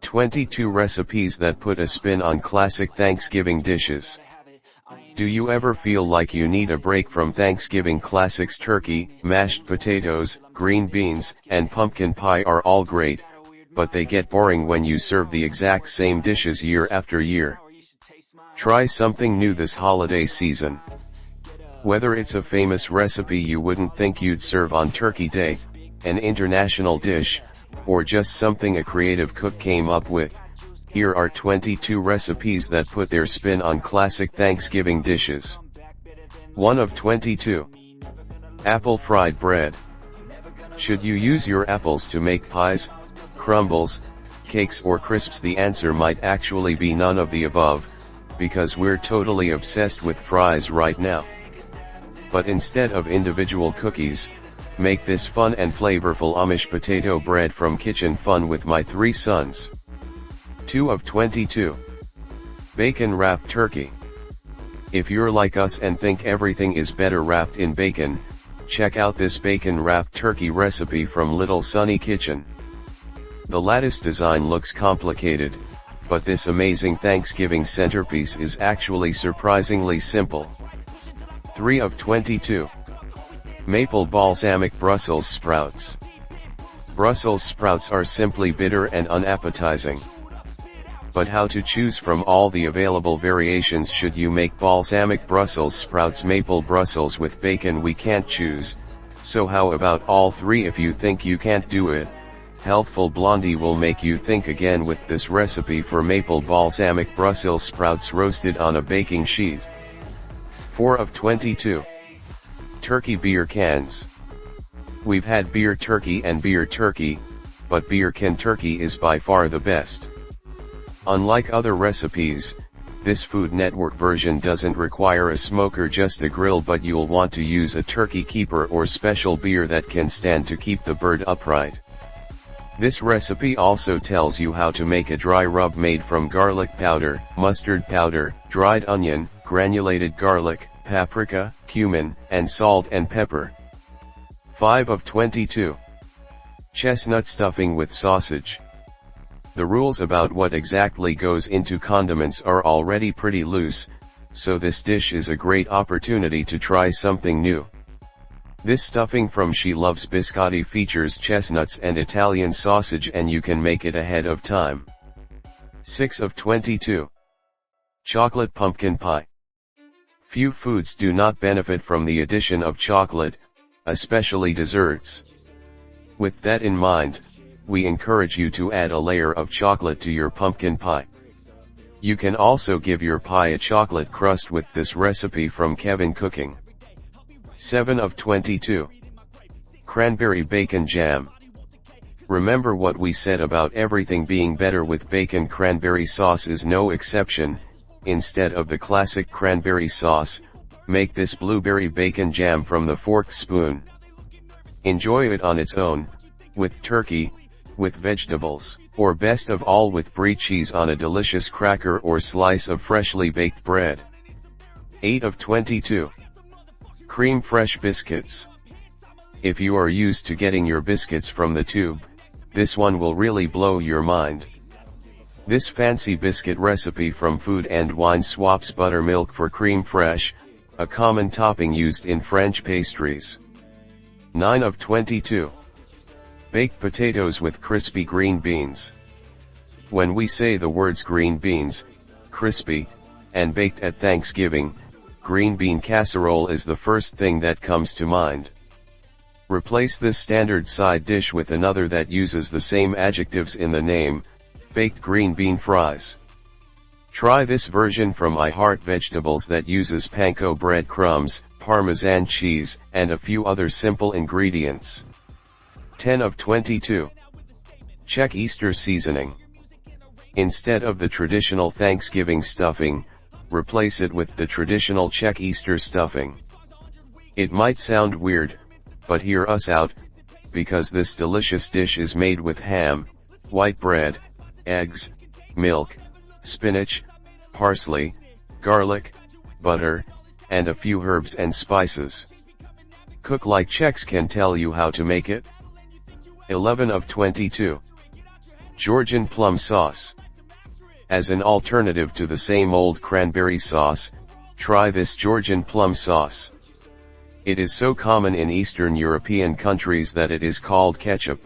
22 recipes that put a spin on classic Thanksgiving dishes. Do you ever feel like you need a break from Thanksgiving classics? Turkey, mashed potatoes, green beans, and pumpkin pie are all great, but they get boring when you serve the exact same dishes year after year. Try something new this holiday season. Whether it's a famous recipe you wouldn't think you'd serve on Turkey Day, an international dish, or just something a creative cook came up with, here are 22 recipes that put their spin on classic Thanksgiving dishes. 1 of 22. Apple fried bread. Should you use your apples to make pies, crumbles, cakes or crisps? The answer might actually be none of the above, because we're totally obsessed with fries right now. But instead of individual cookies, make this fun and flavorful Amish potato bread from Kitchen Fun with my 3 sons. 2 of 22. Bacon wrapped turkey. If you're like us and think everything is better wrapped in bacon, check out this bacon wrapped turkey recipe from Little Sunny Kitchen. The lattice design looks complicated, but this amazing Thanksgiving centerpiece is actually surprisingly simple. 3 of 22. Maple balsamic Brussels sprouts. Brussels sprouts are simply bitter and unappetizing. But how to choose from all the available variations? Should you make balsamic Brussels sprouts, maple Brussels with bacon? We can't choose, so how about all 3? If you think you can't do it, Healthful Blondie will make you think again with this recipe for maple balsamic Brussels sprouts roasted on a baking sheet. 4 of 22. Turkey beer cans. We've had beer turkey and beer turkey, but beer can turkey is by far the best. Unlike other recipes, this Food Network version doesn't require a smoker, just a grill, but you'll want to use a turkey keeper or special beer that can stand to keep the bird upright. This recipe also tells you how to make a dry rub made from garlic powder, mustard powder, dried onion, granulated garlic, paprika, cumin, and salt and pepper. 5 of 22. Chestnut stuffing with sausage. The rules about what exactly goes into condiments are already pretty loose, so this dish is a great opportunity to try something new. This stuffing from She Loves Biscotti features chestnuts and Italian sausage, and you can make it ahead of time. 6 of 22. Chocolate pumpkin pie. Few foods do not benefit from the addition of chocolate, especially desserts. With that in mind, we encourage you to add a layer of chocolate to your pumpkin pie. You can also give your pie a chocolate crust with this recipe from Kevin Cooking. 7 of 22. Cranberry bacon jam. Remember what we said about everything being better with bacon? Cranberry sauce is no exception. Instead of the classic cranberry sauce, make this blueberry bacon jam from the fork spoon. Enjoy it on its own, with turkey, with vegetables, or best of all with brie cheese on a delicious cracker or slice of freshly baked bread. 8 of 22. Cream fresh biscuits. If you are used to getting your biscuits from the tube, this one will really blow your mind. This fancy biscuit recipe from Food and Wine swaps buttermilk for cream fresh, a common topping used in French pastries. 9 of 22. Baked potatoes with crispy green beans. When we say the words green beans, crispy, and baked at Thanksgiving, green bean casserole is the first thing that comes to mind. Replace this standard side dish with another that uses the same adjectives in the name, baked green bean fries. Try this version from I Heart Vegetables that uses panko bread crumbs, Parmesan cheese, and a few other simple ingredients. 10 of 22. Czech Easter seasoning. Instead of the traditional Thanksgiving stuffing, replace it with the traditional Czech Easter stuffing. It might sound weird, but hear us out, because this delicious dish is made with ham, white bread, eggs, milk, spinach, parsley, garlic, butter, and a few herbs and spices. Cook like Czechs can tell you how to make it. 11 of 22. Georgian plum sauce. As an alternative to the same old cranberry sauce, try this Georgian plum sauce. It is so common in Eastern European countries that it is called ketchup.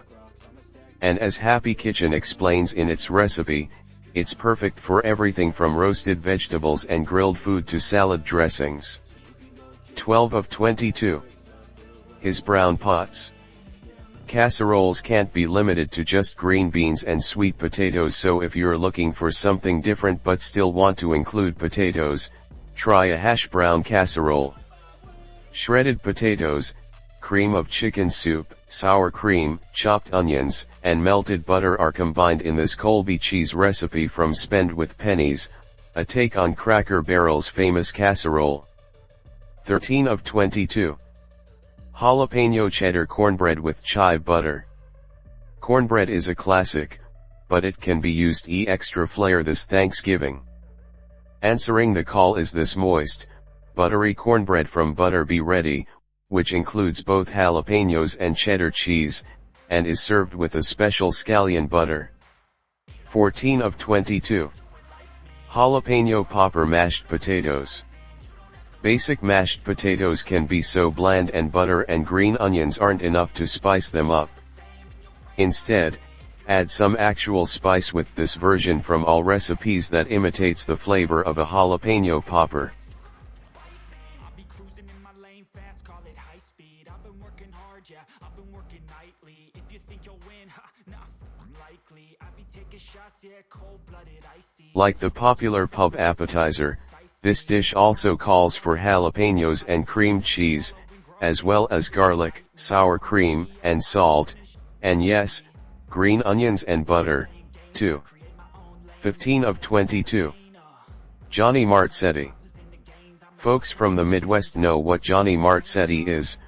And as Happy Kitchen explains in its recipe, it's perfect for everything from roasted vegetables and grilled food to salad dressings. 12 of 22. His brown pots. Casseroles can't be limited to just green beans and sweet potatoes, so if you're looking for something different but still want to include potatoes, try a hash brown casserole. Shredded potatoes, cream of chicken soup, sour cream, chopped onions, and melted butter are combined in this Colby cheese recipe from Spend with Pennies, a take on Cracker Barrel's famous casserole. 13 of 22. Jalapeno cheddar cornbread with chive butter. Cornbread is a classic, but it can be used extra flair this Thanksgiving. Answering the call is this moist, buttery cornbread from Butter Be Ready, which includes both jalapenos and cheddar cheese, and is served with a special scallion butter. 14 of 22. Jalapeno popper mashed potatoes. Basic mashed potatoes can be so bland and butter and green onions aren't enough to spice them up. Instead, add some actual spice with this version from all recipes that imitates the flavor of a jalapeno popper. Like the popular pub appetizer, this dish also calls for jalapenos and cream cheese, as well as garlic, sour cream, and salt, and yes, green onions and butter, too. 15 of 22. Johnny Marzetti. Folks from the Midwest know what Johnny Marzetti is,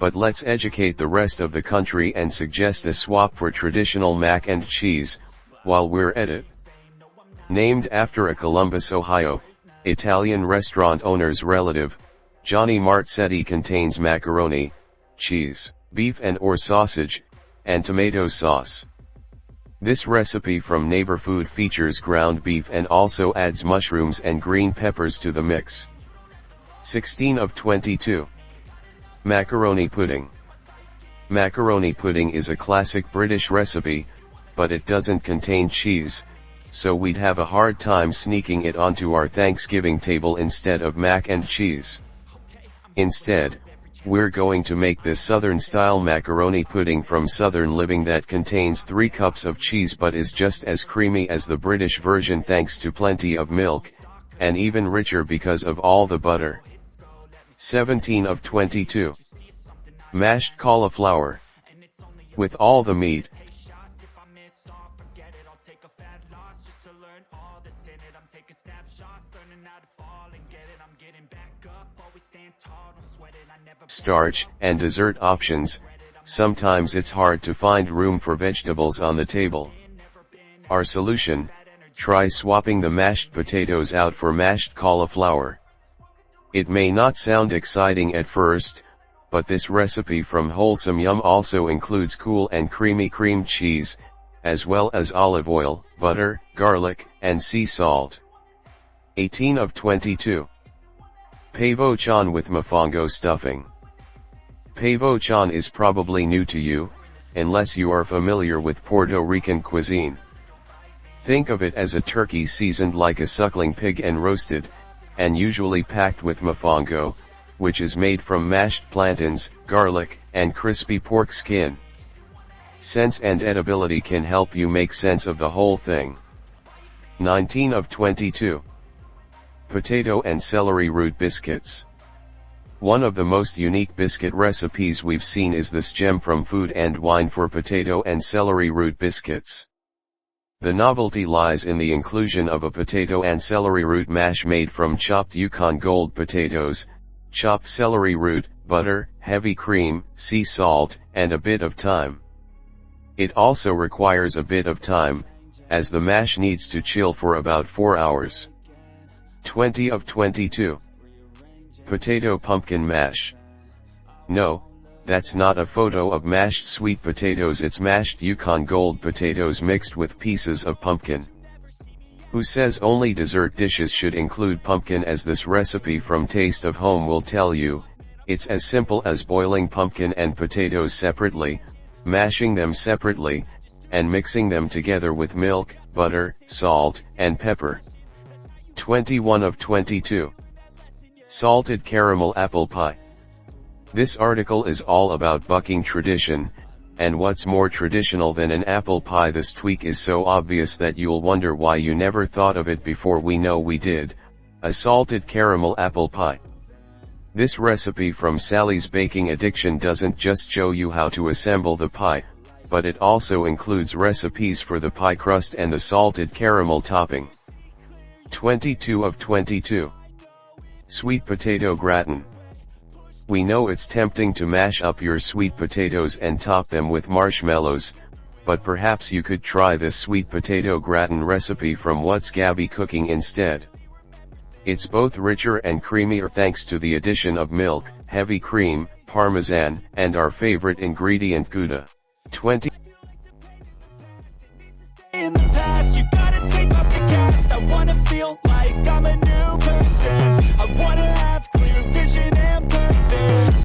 but let's educate the rest of the country and suggest a swap for traditional mac and cheese, while we're at it. Named after a Columbus, Ohio, Italian restaurant owner's relative, Johnny Marzetti contains macaroni, cheese, beef and/or sausage, and tomato sauce. This recipe from Neighbor Food features ground beef and also adds mushrooms and green peppers to the mix. 16 of 22. Macaroni pudding. Macaroni pudding is a classic British recipe, but it doesn't contain cheese, so we'd have a hard time sneaking it onto our Thanksgiving table instead of mac and cheese. Instead, we're going to make this Southern-style macaroni pudding from Southern Living that contains 3 cups of cheese but is just as creamy as the British version thanks to plenty of milk, and even richer because of all the butter. 17 of 22. Mashed cauliflower. With all the meat, starch, and dessert options, sometimes it's hard to find room for vegetables on the table. Our solution: try swapping the mashed potatoes out for mashed cauliflower. It may not sound exciting at first, but this recipe from Wholesome Yum also includes cool and creamy cream cheese, as well as olive oil, butter, garlic, and sea salt. 18 of 22. Pavo-chan with mofongo stuffing. Pavo-chan is probably new to you, unless you are familiar with Puerto Rican cuisine. Think of it as a turkey seasoned like a suckling pig and roasted, and usually packed with mofongo, which is made from mashed plantains, garlic, and crispy pork skin. Sense and edibility can help you make sense of the whole thing. 19 of 22. Potato and celery root biscuits. One of the most unique biscuit recipes we've seen is this gem from Food and Wine for potato and celery root biscuits. The novelty lies in the inclusion of a potato and celery root mash made from chopped Yukon Gold potatoes, chopped celery root, butter, heavy cream, sea salt, and a bit of thyme. It also requires a bit of time, as the mash needs to chill for about 4 hours. 20 of 22. Potato pumpkin mash. No, That's not a photo of mashed sweet potatoes, it's mashed Yukon Gold potatoes mixed with pieces of pumpkin. Who says only dessert dishes should include pumpkin? As this recipe from Taste of Home will tell you, it's as simple as boiling pumpkin and potatoes separately, mashing them separately, and mixing them together with milk, butter, salt, and pepper. 21 of 22. Salted caramel apple pie. This article is all about bucking tradition, and what's more traditional than an apple pie? This tweak is so obvious that you'll wonder why you never thought of it before. We know we did. A salted caramel apple pie. This recipe from Sally's Baking Addiction doesn't just show you how to assemble the pie, but it also includes recipes for the pie crust and the salted caramel topping. 22 of 22. Sweet potato gratin. We know it's tempting to mash up your sweet potatoes and top them with marshmallows, but perhaps you could try this sweet potato gratin recipe from What's Gabby Cooking instead. It's both richer and creamier thanks to the addition of milk, heavy cream, parmesan, and our favorite ingredient Gouda. 20